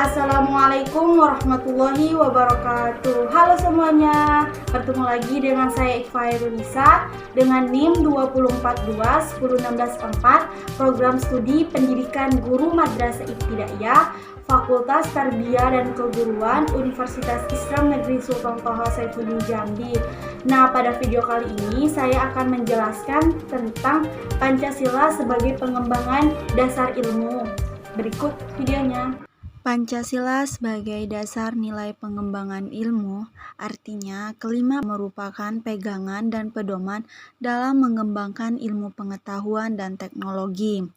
Assalamualaikum warahmatullahi wabarakatuh. Halo semuanya, bertemu lagi dengan saya Iqfa Irunisa dengan NIM 204210164, program studi pendidikan guru Madrasah Ibtidaiyah Fakultas Tarbiyah dan Keguruan Universitas Islam Negeri Sultan Toha Saifuddin Jambi. Nah, pada video kali ini saya akan menjelaskan tentang Pancasila sebagai pengembangan dasar ilmu. Berikut videonya. Pancasila sebagai dasar nilai pengembangan ilmu, artinya kelima merupakan pegangan dan pedoman dalam mengembangkan ilmu pengetahuan dan teknologi.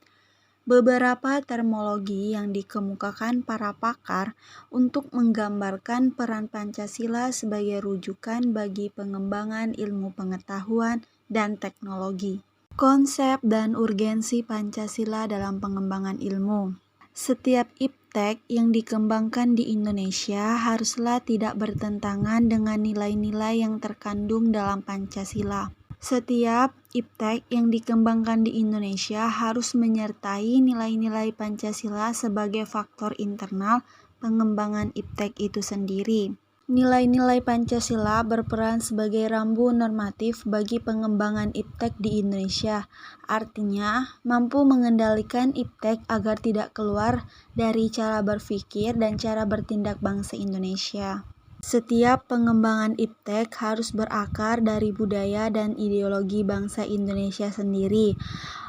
Beberapa terminologi yang dikemukakan para pakar untuk menggambarkan peran Pancasila sebagai rujukan bagi pengembangan ilmu pengetahuan dan teknologi. Konsep dan urgensi Pancasila dalam pengembangan ilmu. Setiap iptek yang dikembangkan di Indonesia haruslah tidak bertentangan dengan nilai-nilai yang terkandung dalam Pancasila. Setiap iptek yang dikembangkan di Indonesia harus menyertai nilai-nilai Pancasila sebagai faktor internal pengembangan iptek itu sendiri. Nilai-nilai Pancasila berperan sebagai rambu normatif bagi pengembangan iptek di Indonesia. Artinya, mampu mengendalikan iptek agar tidak keluar dari cara berpikir dan cara bertindak bangsa Indonesia. Setiap pengembangan iptek harus berakar dari budaya dan ideologi bangsa Indonesia sendiri,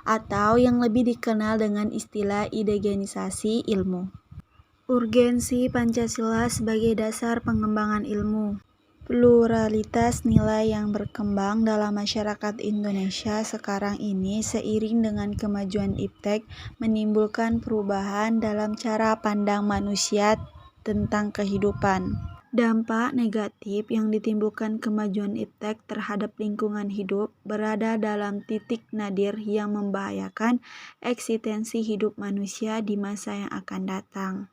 atau yang lebih dikenal dengan istilah indigenisasi ilmu. Urgensi Pancasila sebagai dasar pengembangan ilmu. Pluralitas nilai yang berkembang dalam masyarakat Indonesia sekarang ini seiring dengan kemajuan iptek menimbulkan perubahan dalam cara pandang manusia tentang kehidupan. Dampak negatif yang ditimbulkan kemajuan iptek terhadap lingkungan hidup berada dalam titik nadir yang membahayakan eksistensi hidup manusia di masa yang akan datang.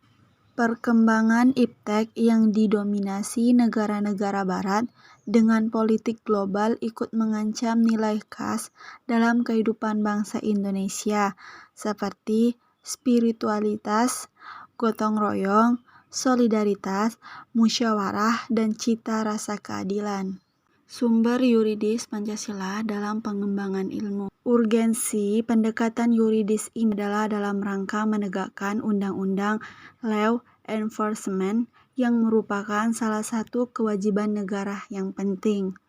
Perkembangan iptek yang didominasi negara-negara barat dengan politik global ikut mengancam nilai khas dalam kehidupan bangsa Indonesia seperti spiritualitas, gotong royong, solidaritas, musyawarah, dan cita rasa keadilan. Sumber yuridis Pancasila dalam pengembangan ilmu. Urgensi pendekatan yuridis ini adalah dalam rangka menegakkan undang-undang law enforcement yang merupakan salah satu kewajiban negara yang penting.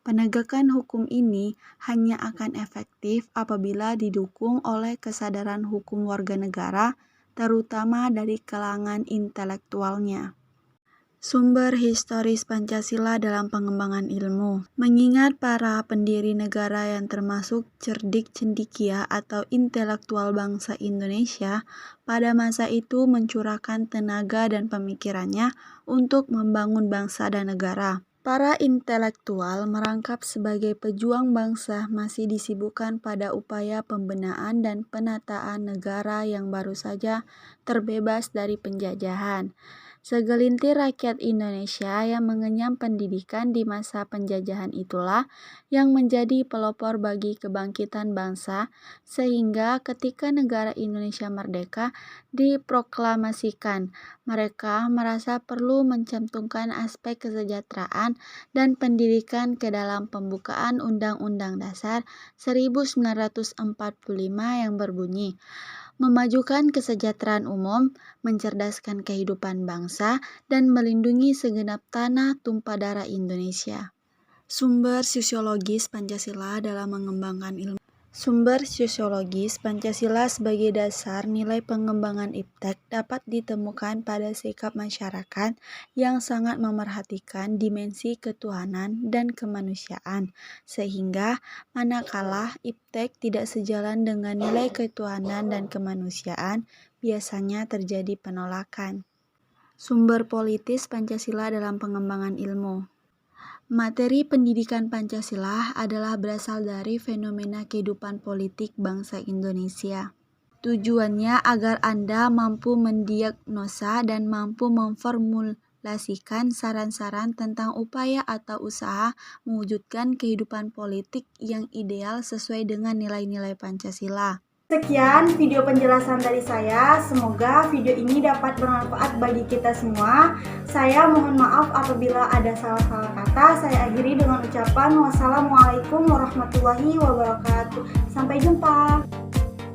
Penegakan hukum ini hanya akan efektif apabila didukung oleh kesadaran hukum warga negara, terutama dari kalangan intelektualnya. Sumber historis Pancasila dalam pengembangan ilmu. Mengingat para pendiri negara yang termasuk cerdik cendekia atau intelektual bangsa Indonesia pada masa itu mencurahkan tenaga dan pemikirannya untuk membangun bangsa dan negara. Para intelektual merangkap sebagai pejuang bangsa masih disibukkan pada upaya pembenahan dan penataan negara yang baru saja terbebas dari penjajahan. Segelintir rakyat Indonesia yang mengenyam pendidikan di masa penjajahan itulah yang menjadi pelopor bagi kebangkitan bangsa, sehingga ketika negara Indonesia merdeka diproklamasikan, mereka merasa perlu mencantumkan aspek kesejahteraan dan pendidikan ke dalam pembukaan Undang-Undang Dasar 1945 yang berbunyi, memajukan kesejahteraan umum, mencerdaskan kehidupan bangsa, dan melindungi segenap tanah tumpah darah Indonesia. Sumber sosiologis Pancasila dalam mengembangkan ilmu. Sumber sosiologis Pancasila sebagai dasar nilai pengembangan iptek dapat ditemukan pada sikap masyarakat yang sangat memerhatikan dimensi ketuhanan dan kemanusiaan, sehingga manakala iptek tidak sejalan dengan nilai ketuhanan dan kemanusiaan, biasanya terjadi penolakan. Sumber politis Pancasila dalam pengembangan ilmu. Materi pendidikan Pancasila adalah berasal dari fenomena kehidupan politik bangsa Indonesia. Tujuannya agar Anda mampu mendiagnosa dan mampu memformulasikan saran-saran tentang upaya atau usaha mewujudkan kehidupan politik yang ideal sesuai dengan nilai-nilai Pancasila. Sekian video penjelasan dari saya. Semoga video ini dapat bermanfaat bagi kita semua. Saya mohon maaf apabila ada salah-salah kata. Saya akhiri dengan ucapan wassalamualaikum warahmatullahi wabarakatuh. Sampai jumpa.